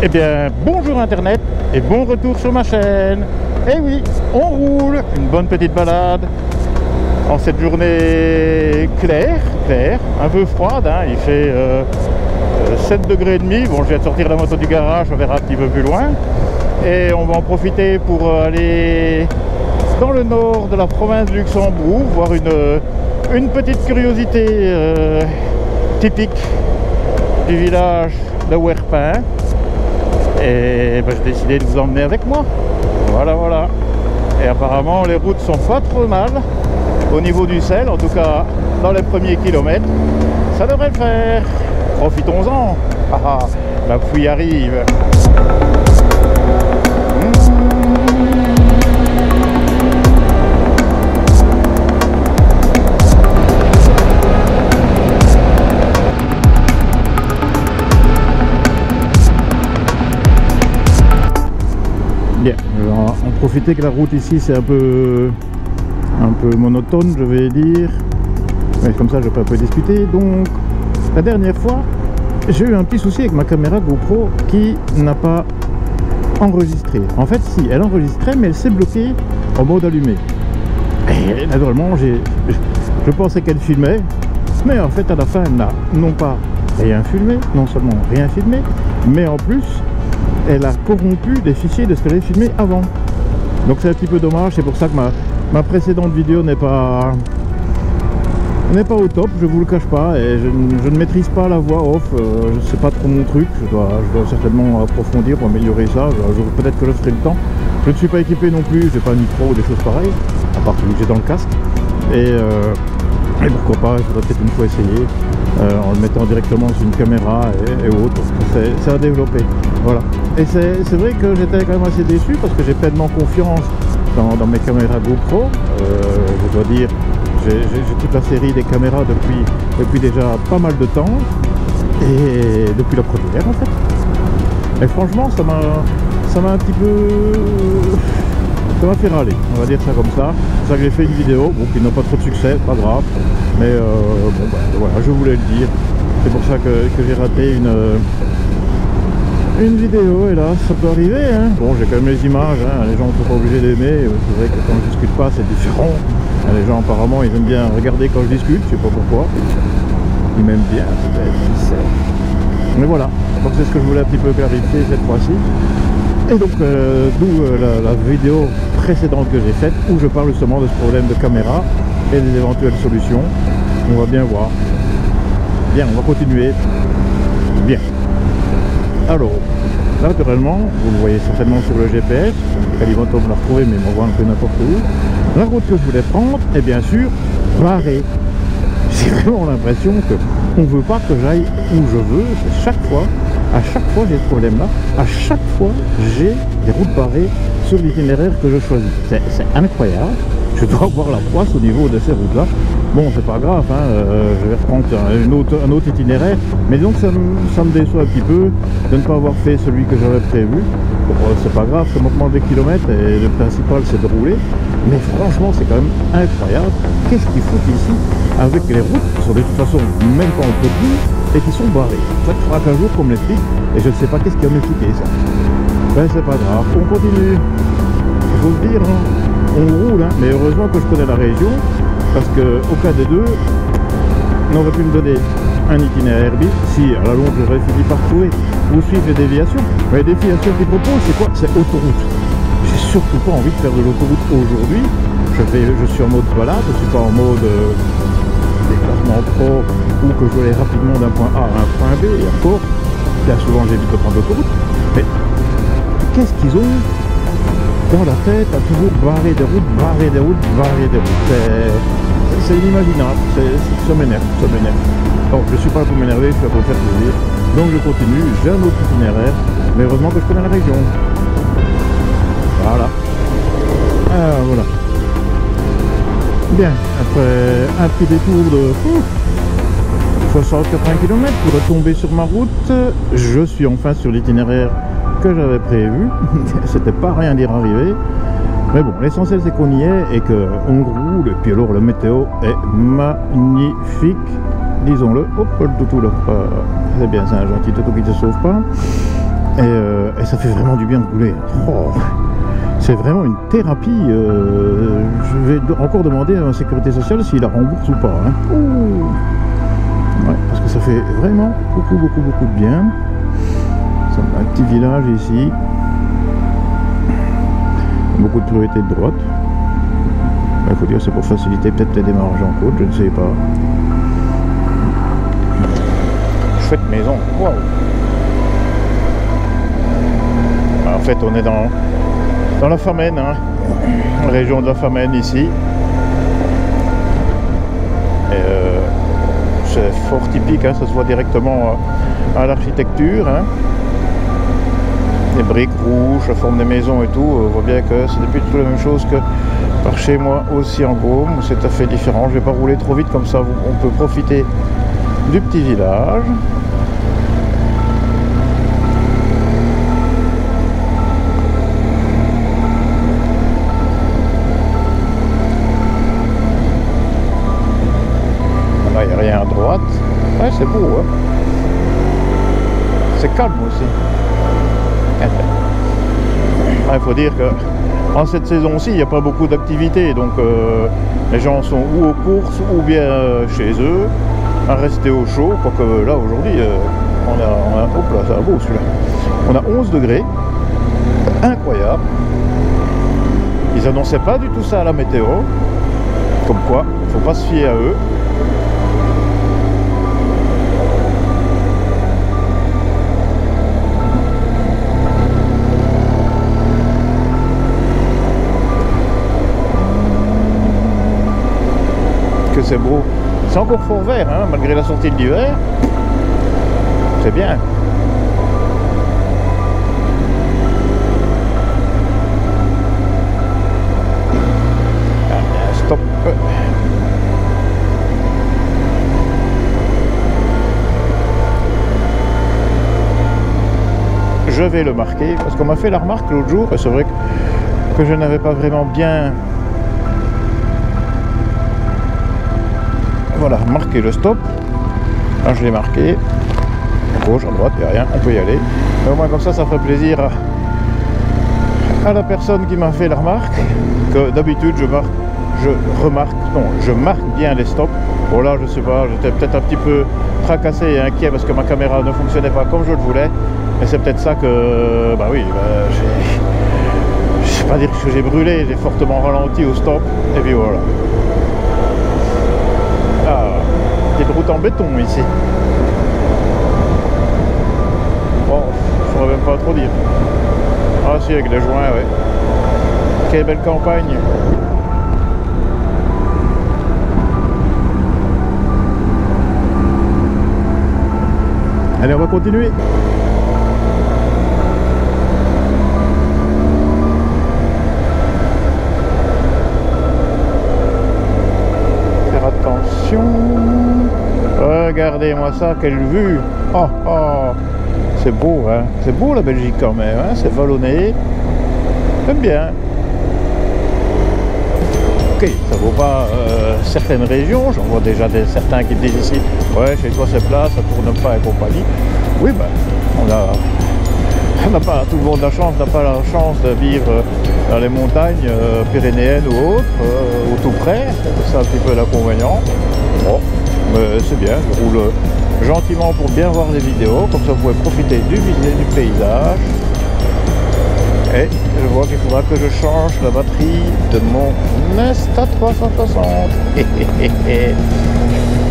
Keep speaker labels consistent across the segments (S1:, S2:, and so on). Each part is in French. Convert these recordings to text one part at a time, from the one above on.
S1: Eh bien, bonjour Internet et bon retour sur ma chaîne. Eh oui, on roule, une bonne petite balade en cette journée claire, un peu froide, hein. Il fait 7 degrés et demi. Bon, je viens de sortir la moto du garage, on verra un petit peu plus loin. Et on va en profiter pour aller dans le nord de la province du Luxembourg, voir une petite curiosité typique du village de Werpin. Et ben, j'ai décidé de vous emmener avec moi. Voilà. Et apparemment les routes sont pas trop mal au niveau du sel, en tout cas dans les premiers kilomètres. Ça devrait le faire. Profitons-en. La pluie arrive. Bien, on va en profiter que la route ici c'est un peu monotone, je vais dire. Mais comme ça je peux un peu discuter. Donc la dernière fois j'ai eu un petit souci avec ma caméra GoPro qui n'a pas enregistré. En fait si, elle enregistrait mais elle s'est bloquée en mode allumé. Et naturellement je pensais qu'elle filmait, mais en fait à la fin elle n'a non pas rien filmé, non seulement rien filmé, mais en plus elle a corrompu des fichiers de ce qu'elle avait filmé avant. Donc c'est un petit peu dommage, c'est pour ça que ma précédente vidéo n'est pas au top, je vous le cache pas, et je ne maîtrise pas la voix off, c'est pas trop mon truc, je dois certainement approfondir pour améliorer ça, peut-être que je ferai le temps. Je ne suis pas équipé non plus, j'ai pas un micro ou des choses pareilles, à part celui que j'ai dans le casque, et pourquoi pas, il faudrait peut-être une fois essayer, en le mettant directement sur une caméra et autres, c'est à développer, voilà. Et c'est vrai que j'étais quand même assez déçu parce que j'ai pleinement confiance dans mes caméras GoPro, je dois dire, j'ai toute la série des caméras depuis déjà pas mal de temps, et depuis la première en fait. Et franchement ça m'a un petit peu... ça m'a fait râler, on va dire ça comme ça. C'est ça que j'ai fait une vidéo, bon, qui n'a pas trop de succès, pas grave, mais bon bah, voilà, je voulais le dire. C'est pour ça que j'ai raté une vidéo, et là ça peut arriver, hein. Bon, j'ai quand même les images, hein. Les gens ne sont pas obligés d'aimer, c'est vrai que quand je discute pas c'est différent. Les gens apparemment ils aiment bien regarder quand je discute, je sais pas pourquoi. Ils m'aiment bien peut-être, mais voilà, donc c'est ce que je voulais un petit peu clarifier cette fois-ci. Et donc d'où la vidéo précédente que j'ai faite où je parle justement de ce problème de caméra et des éventuelles solutions. On va bien voir. Bien, on va continuer. Bien. Alors, naturellement, vous le voyez certainement sur le GPS, Calibanto me l'a retrouvé mais m'envoie un peu n'importe où. La route que je voulais prendre est bien sûr barrée. J'ai vraiment l'impression qu'on ne veut pas que j'aille où je veux. À chaque fois j'ai ce problème là, à chaque fois j'ai des routes barrées sur l'itinéraire que je choisis. C'est incroyable, je dois avoir la poisse au niveau de ces routes là. Bon, c'est pas grave, hein, je vais reprendre un autre itinéraire, mais donc ça me déçoit un petit peu de ne pas avoir fait celui que j'avais prévu. Bon, c'est pas grave, ça m'augmente des kilomètres et le principal c'est de rouler, mais franchement c'est quand même incroyable. Qu'est-ce qu'il faut ici avec les routes qui sont de toute façon même pas entretenues et qui sont barrées? Ça fera qu'un jour qu'on me l'explique, et je ne sais pas qu'est-ce qui va m'expliquer ça. Ben c'est pas grave, on continue. Il faut se dire, hein, on roule, hein, mais heureusement que je connais la région, parce que au cas des deux, on aurait pu me donner un itinéraire bis, si à la longue j'aurais fini par trouver ou suivre les déviations. Mais les déviations qu'ils proposent, c'est quoi? C'est autoroute. J'ai surtout pas envie de faire de l'autoroute aujourd'hui. Je suis en mode balade, je suis pas en mode déplacement pro ou que je vais rapidement d'un point A à un point B, et encore, bien souvent j'évite de prendre l'autoroute. Mais qu'est-ce qu'ils ont dans la tête à toujours barrer des routes, barrer des routes, barrer des routes? C'est inimaginable, ça m'énerve. Bon, je suis pas là pour m'énerver, je suis là pour faire plaisir. Donc je continue, j'ai un autre itinéraire, mais heureusement que je connais la région. Voilà. Ah, voilà. Bien, après un petit détour de 60-80 km pour retomber sur ma route, je suis enfin sur l'itinéraire que j'avais prévu. C'était pas rien d'y arriver, mais bon, l'essentiel c'est qu'on y est et qu'on roule. Et puis alors, le météo est magnifique, disons-le. Hop, le toutou là, c'est bien, c'est un gentil toutou qui ne se sauve pas. Et ça fait vraiment du bien de rouler. Oh, c'est vraiment une thérapie. Je vais encore demander à la sécurité sociale s'il la rembourse ou pas. Hein. Ouais, parce que ça fait vraiment beaucoup de bien. Un petit village ici. Beaucoup de priorité de droite. Il faut dire c'est pour faciliter peut-être les démarrages en côte, je ne sais pas. Chouette maison. Waouh. En fait on est dans la Famenne, hein. La région de la Famenne ici. C'est fort typique, hein. Ça se voit directement à l'architecture. Hein. Les briques rouges, la forme des maisons et tout, on voit bien que c'est depuis tout la même chose que par chez moi aussi en Gaume, où c'est tout à fait différent. Je vais pas rouler trop vite comme ça, on peut profiter du petit village. Là, il n'y a rien à droite. Ouais, c'est beau, hein. C'est calme aussi. Il faut dire que en cette saison-ci, il n'y a pas beaucoup d'activités, donc les gens sont ou aux courses ou bien chez eux, à rester au chaud. Quoique là aujourd'hui, on a hop là, c'est beau celui-là. On a 11 degrés, incroyable. Ils annonçaient pas du tout ça à la météo, comme quoi, il faut pas se fier à eux. C'est beau, c'est encore fort vert, hein, malgré la sortie de l'hiver. C'est bien. Stop. Je vais le marquer parce qu'on m'a fait la remarque l'autre jour et c'est vrai que je n'avais pas vraiment bien. Voilà, marquer le stop. Là je l'ai marqué. À gauche, à droite, il n'y a rien, on peut y aller. Mais au moins comme ça, ça ferait plaisir à la personne qui m'a fait la remarque. Que d'habitude je marque bien les stops. Bon là je sais pas, j'étais peut-être un petit peu tracassé et inquiet parce que ma caméra ne fonctionnait pas comme je le voulais. Et c'est peut-être ça que, bah oui, je sais pas dire que j'ai brûlé, j'ai fortement ralenti au stop. Et puis voilà. Petite route en béton ici. Bon, je pourrais même pas trop dire. Ah si, avec les joints, ouais. Quelle belle campagne. Allez, on va continuer. Faire attention. Regardez-moi ça, quelle vue. Oh, oh. C'est beau, hein. C'est beau la Belgique quand même, hein. C'est vallonné. J'aime bien. Ok, ça vaut pas certaines régions. J'en vois déjà certains qui disent ici, ouais, chez toi c'est plat, ça tourne pas et compagnie. Oui, ben, on n'a pas, tout le monde n'a pas la chance de vivre dans les montagnes pyrénéennes ou autres, ou tout près. C'est un petit peu l'inconvénient. Bon, mais c'est bien, je roule gentiment pour bien voir les vidéos, comme ça vous pouvez profiter du paysage. Et je vois qu'il faudra que je change la batterie de mon Insta 360.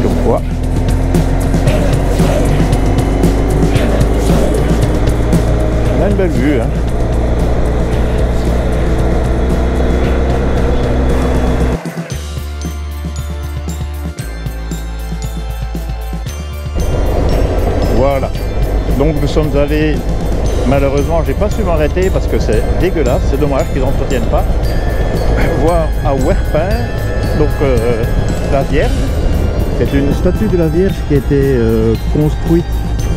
S1: Comme quoi. On a une belle vue, hein. Voilà. Donc nous sommes allés. Malheureusement, j'ai pas su m'arrêter parce que c'est dégueulasse, c'est dommage qu'ils n'entretiennent pas. Voir à Werpen, donc la Vierge. C'est une statue de la Vierge qui a été construite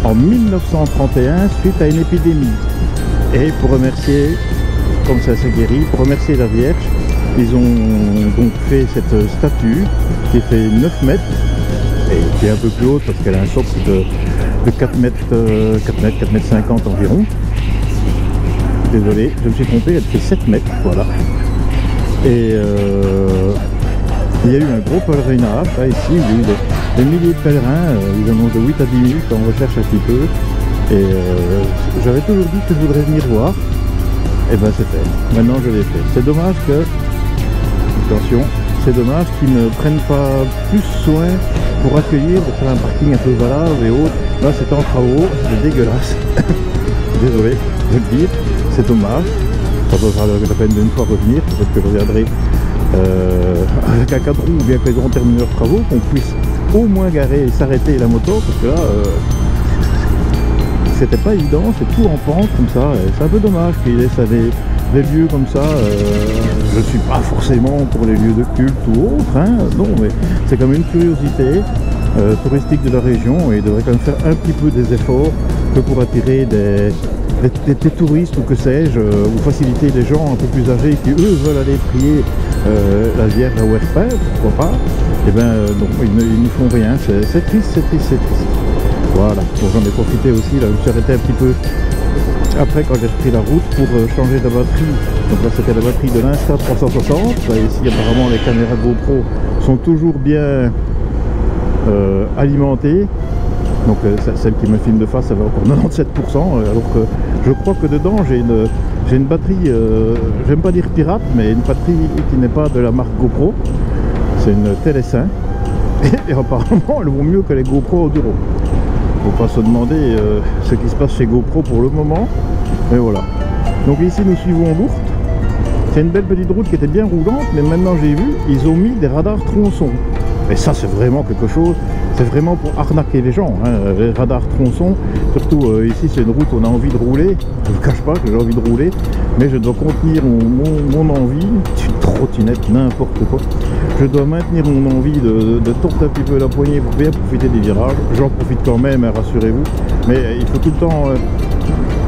S1: en 1931 suite à une épidémie. Et pour remercier, comme ça s'est guéri, pour remercier la Vierge, ils ont donc fait cette statue qui fait 9 mètres et qui est un peu plus haute parce qu'elle a un socle de 4 mètres 50 environ. désolé, je me suis trompé, elle fait 7 mètres, voilà. Et il y a eu un gros pèlerinage, là ici, il y a eu des milliers de pèlerins, évidemment de 8 à 10 000 quand on recherche un petit peu. Et j'avais toujours dit que je voudrais venir voir, et ben c'est fait, maintenant je l'ai fait. C'est dommage que, attention, c'est dommage qu'ils ne prennent pas plus soin pour accueillir, pour faire un parking un peu valable et autres. Là c'est en travaux, c'est dégueulasse. Désolé de le dire, c'est dommage. Ça vaudra la peine d'une fois revenir, peut-être que je reviendrai avec un 4 roues ou bien qu'ils auront terminé leurs travaux, qu'on puisse au moins garer et s'arrêter la moto, parce que là c'était pas évident, c'est tout en pente comme ça, c'est un peu dommage qu'il laisse des lieux comme ça. Je ne suis pas forcément pour les lieux de culte ou autre, hein, non, mais c'est quand même une curiosité touristique de la région et il devrait quand même faire un petit peu des efforts que pour attirer des touristes ou que sais-je, ou faciliter les gens un peu plus âgés qui eux veulent aller prier la Vierge à Ouerpin, pourquoi pas. Et bien non, ils n'y font rien, c'est triste, c'est triste, c'est triste. Voilà, bon, j'en ai profité aussi, là, je me suis arrêté un petit peu après quand j'ai repris la route pour changer de batterie. Donc là c'était la batterie de l'Insta 360, là, ici apparemment les caméras GoPro sont toujours bien alimentées. Donc celle qui me filme de face, elle va encore 97%, alors que je crois que dedans j'ai une batterie, j'aime pas dire pirate, mais une batterie qui n'est pas de la marque GoPro. C'est une TLS1 et apparemment elle vaut mieux que les GoPro Enduro. Faut pas se demander ce qui se passe chez GoPro pour le moment, mais voilà. Donc ici nous suivons l'Ourthe. C'est une belle petite route qui était bien roulante, mais maintenant j'ai vu, ils ont mis des radars tronçons. Et ça c'est vraiment quelque chose, c'est vraiment pour arnaquer les gens, hein, les radars tronçons. Surtout ici c'est une route où on a envie de rouler, je ne vous cache pas que j'ai envie de rouler, mais je dois contenir mon envie, une trottinette, n'importe quoi. Je dois maintenir mon envie de tordre un petit peu la poignée pour bien profiter des virages. J'en profite quand même, hein, rassurez-vous, mais il faut tout le temps,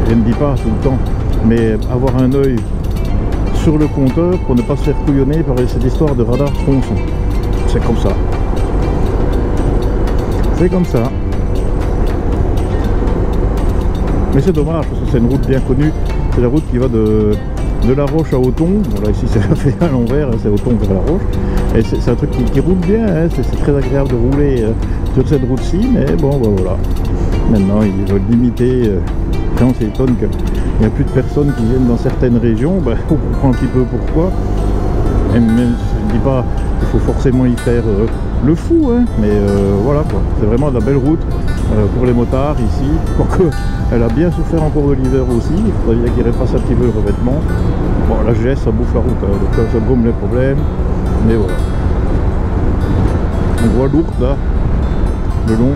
S1: je ne dis pas tout le temps, mais avoir un œil sur le compteur pour ne pas se faire couillonner par cette histoire de radar tronçon. C'est comme ça. C'est comme ça. Mais c'est dommage parce que c'est une route bien connue. C'est la route qui va de la Roche à Auton. Voilà, ici c'est fait à l'envers, c'est Auton vers la Roche. Et c'est un truc qui roule bien, hein. C'est très agréable de rouler sur cette route-ci. Mais bon, bah, voilà. Maintenant, ils veulent limiter. Quand on s'étonne qu'il n'y a plus de personnes qui viennent dans certaines régions, bah, on comprend un petit peu pourquoi. Et même, je ne dis pas qu'il faut forcément y faire le fou, hein, mais voilà quoi. C'est vraiment de la belle route pour les motards ici. Quoique elle a bien souffert encore de l'hiver aussi. Il faudrait bien qu'ils refassent un petit peu le revêtement. Bon, la GS ça bouffe la route, hein, donc là, ça gomme les problèmes. Mais voilà. On voit l'Ourthe là, le long.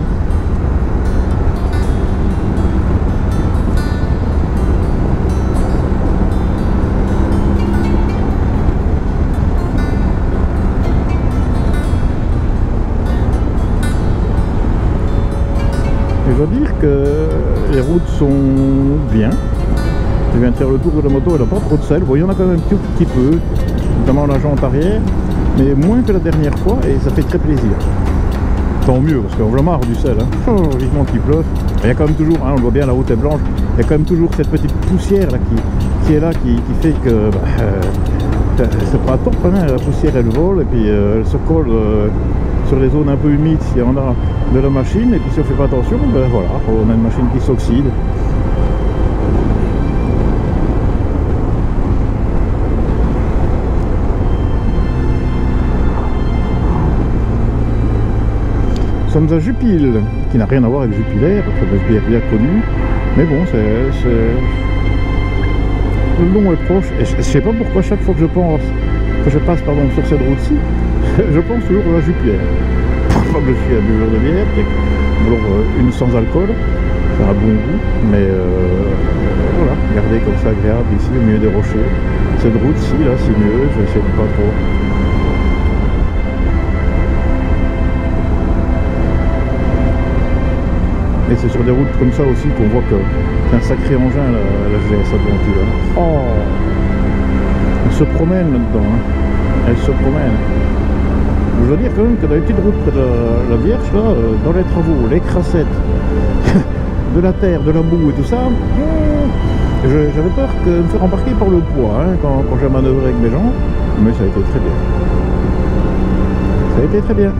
S1: Je dois dire que les routes sont bien. Je viens de faire le tour de la moto, elle n'a pas trop de sel. Bon, il y en a quand même un tout petit peu, notamment la jante arrière, mais moins que la dernière fois et ça fait très plaisir. Tant mieux, parce qu'on a marre du sel, hein. Oh, vivement qu'il pleuve. Il y a quand même toujours, hein, on voit bien la route est blanche, il y a quand même toujours cette petite poussière là qui est là, qui fait que c'est pas top, hein, la poussière elle vole et puis elle se colle sur les zones un peu humides s'il y en a de la machine, et puis si on fait pas attention, ben voilà, on a une machine qui s'oxyde. Nous sommes à Jupille, qui n'a rien à voir avec Jupiler, la fameuse bière bien connue, mais bon, c'est le long est proche, et je sais pas pourquoi chaque fois que je passe sur cette route-ci, je pense toujours à Jupiler. Parfois que je suis un buveur de bière, alors une sans alcool, ça a bon goût, mais voilà, regardez comme ça agréable ici au milieu des rochers. Cette route-ci, là, c'est mieux, je vais essayer de pas trop. Et c'est sur des routes comme ça aussi qu'on voit que c'est un sacré engin la GS Aventure. Oh, elle se promène là-dedans, hein. Elle se promène. Je dois dire quand même que dans les petites routes près de la Vierge, là, dans les travaux, les crassettes, de la terre, de la boue et tout ça, J'avais peur de me faire embarquer par le poids hein, quand j'ai manœuvré avec mes jambes, mais ça a été très bien. Ça a été très bien.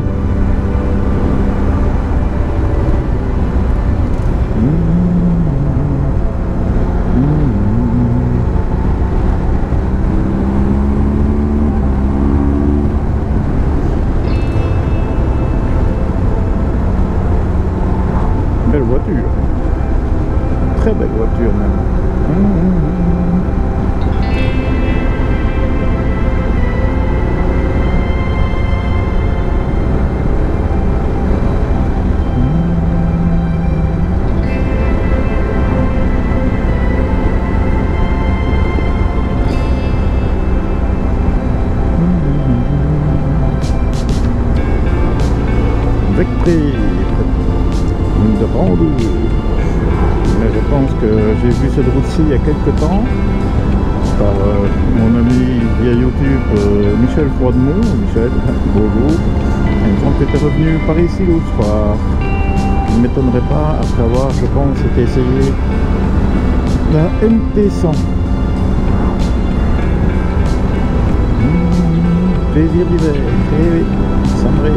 S1: Belle voiture. Très belle voiture même. Vectré de Rando. Mais je pense que j'ai vu cette route-ci il y a quelques temps par mon ami via YouTube Michel Froidemont. Michel, bonjour. Il me semble que tu es revenu par ici l'autre soir. Je ne m'étonnerais pas après avoir, je pense, été essayé la MT100. Plaisir d'hiver. Eh oui, cendré.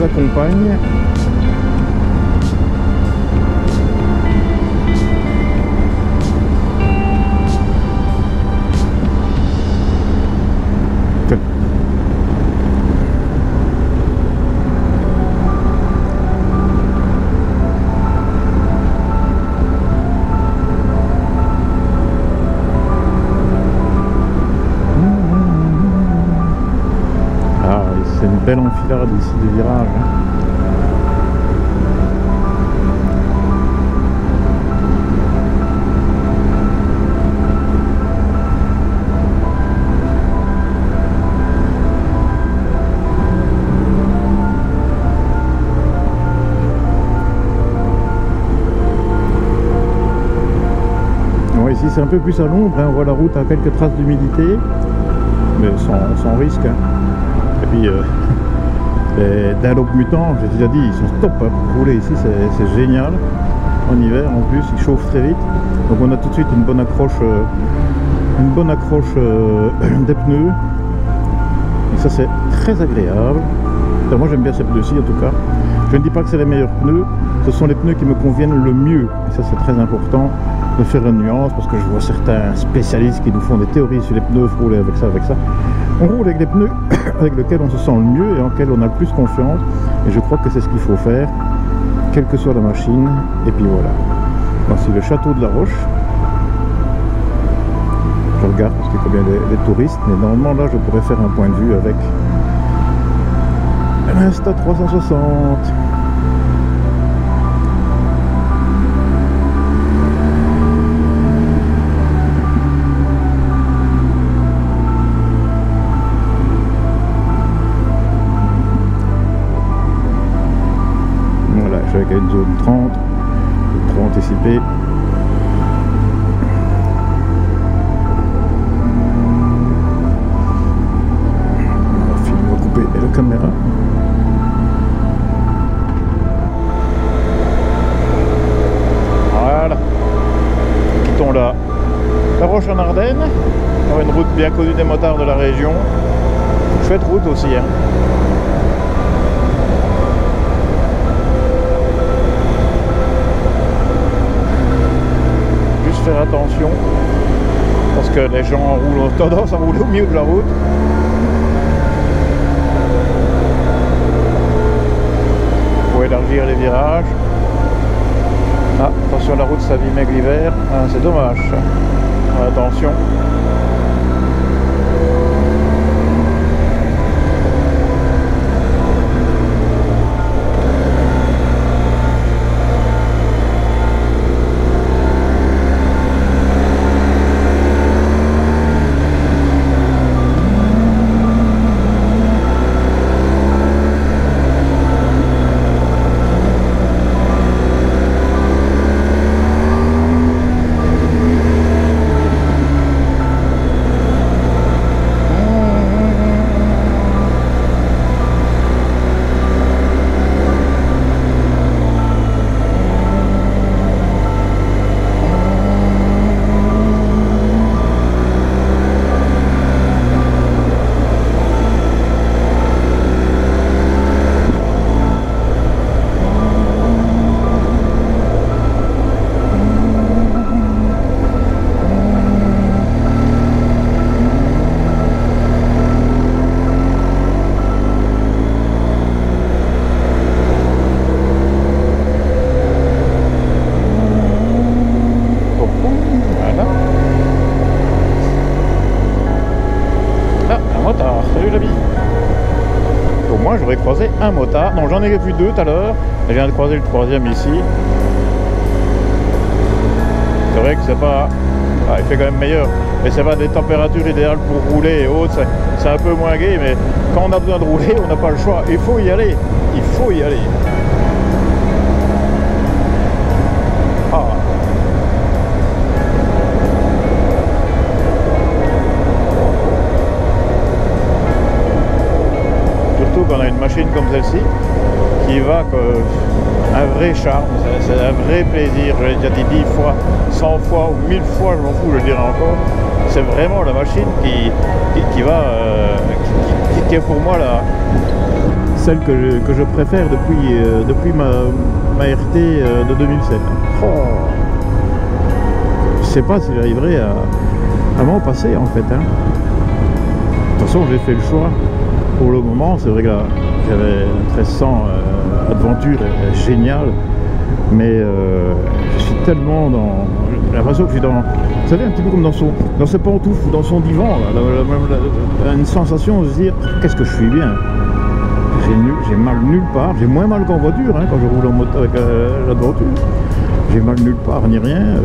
S1: Accompagne. Ah, c'est une belle enfilade ici de virages. Hein. Ici c'est un peu plus à l'ombre, hein. On voit la route à quelques traces d'humidité, mais sans risque. Hein. Et puis les dialogues mutants, j'ai déjà dit, ils sont top hein, pour rouler ici, c'est génial. En hiver en plus, ils chauffent très vite. Donc on a tout de suite une bonne accroche des pneus. Et ça c'est très agréable. Enfin, moi j'aime bien ces pneus-ci en tout cas. Je ne dis pas que c'est les meilleurs pneus, ce sont les pneus qui me conviennent le mieux. Et ça c'est très important de faire une nuance, parce que je vois certains spécialistes qui nous font des théories sur les pneus, rouler avec ça, avec ça. On roule avec des pneus avec lesquels on se sent le mieux et en lesquels on a le plus confiance. Et je crois que c'est ce qu'il faut faire, quelle que soit la machine. Et puis voilà. Voici le château de la Roche. Je regarde parce qu'il y a combien des touristes, mais normalement là je pourrais faire un point de vue avec l'Insta 360. Voilà, je suis avec une zone 30, trop anticipé. On va couper la caméra. Voilà. Quittons là la Roche en Ardennes. On a une route bien connue des motards de la région. Chouette route aussi. Hein. Juste faire attention parce que les gens ont tendance à rouler au milieu de la route. Pour élargir les virages. Ah, attention, la route s'abîme avec l'hiver, ah, c'est dommage. Attention. j'aurais croisé un motard. Non, j'en ai vu 2 tout à l'heure. Je viens de croiser le 3e ici. C'est vrai que c'est pas... Ah, il fait quand même meilleur. Mais c'est pas des températures idéales pour rouler et autres. C'est un peu moins gai, mais quand on a besoin de rouler, on n'a pas le choix. Il faut y aller. Il faut y aller. Ah. Surtout quand on a une machine comme celle-ci qui va un vrai charme, c'est un vrai plaisir. Je l'ai déjà dit 10 fois, 100 fois ou 1000 fois, je m'en fous, je le dirai encore. C'est vraiment la machine qui va, qui est pour moi celle que je préfère depuis ma RT de 2007. Oh. Je sais pas si j'arriverai à m'en passer en fait. Hein. De toute façon, j'ai fait le choix. Pour le moment, c'est vrai que j'avais 1300 Adventure génial, mais je suis tellement dans... J'ai l'impression que je suis dans... Vous savez, un petit peu comme dans ses pantoufles ou dans son divan, là, une sensation de se dire qu'est-ce que je suis bien. J'ai mal nulle part, j'ai moins mal qu'en voiture hein, quand je roule en moto avec l'Adventure. J'ai mal nulle part ni rien.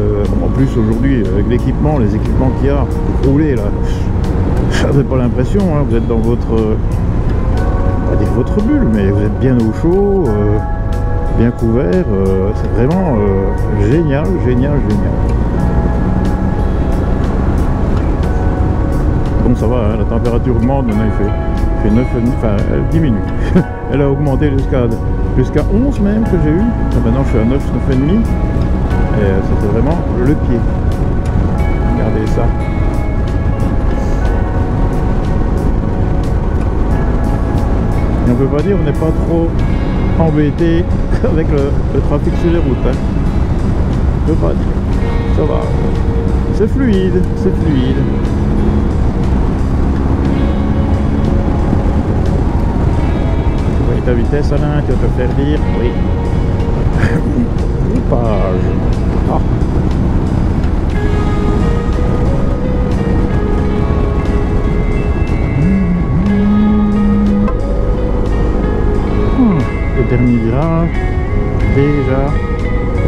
S1: En plus aujourd'hui avec l'équipement, les équipements qu'il y a pour rouler là, j'avais pas l'impression, hein, vous êtes dans votre... pas dire votre bulle, mais vous êtes bien au chaud, bien couvert, c'est vraiment génial, génial, génial. Bon ça va, hein, la température augmente, maintenant il fait 9, enfin elle diminue. Elle a augmenté jusqu'à 11 même que j'ai eu. Maintenant je suis à 9, 9,5 et c'était vraiment le pied. Regardez ça. Et on peut pas dire on n'est pas trop embêté avec le trafic sur les routes. Hein. On peut pas dire. Ça va. C'est fluide, c'est fluide. Ta vitesse Alain, tu vas te faire dire oui. Page. Ah. Le dernier virage déjà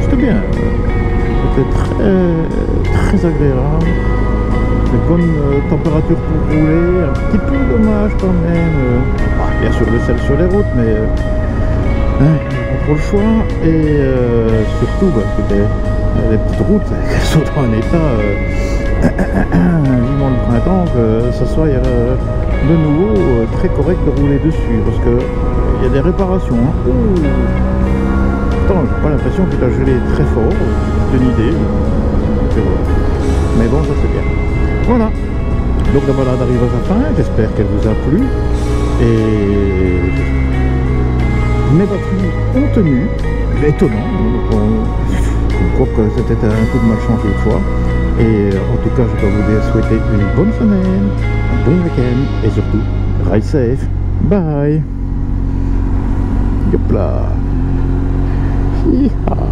S1: c'était bien, c'était très agréable, de bonnes températures pour rouler, un petit peu dommage quand même. Bien sûr le sel sur les routes, mais on n'a pas trop le choix. Et surtout, que les petites routes, elles sont dans un état vivement le printemps, que ça soit de nouveau très correct de rouler dessus, parce que il y a des réparations. Hein. Pourtant, j'ai pas l'impression qu'il a gelé très fort, c'est une idée. Mais bon, ça c'est bien. Voilà. Donc la balade arrive à sa fin, j'espère qu'elle vous a plu. Et mes batteries ont tenu, étonnant, je crois que c'était un coup de malchance une fois. Et en tout cas, je dois vous souhaiter une bonne semaine, un bon week-end et surtout, ride safe. Bye. Yop là. Hi-ha.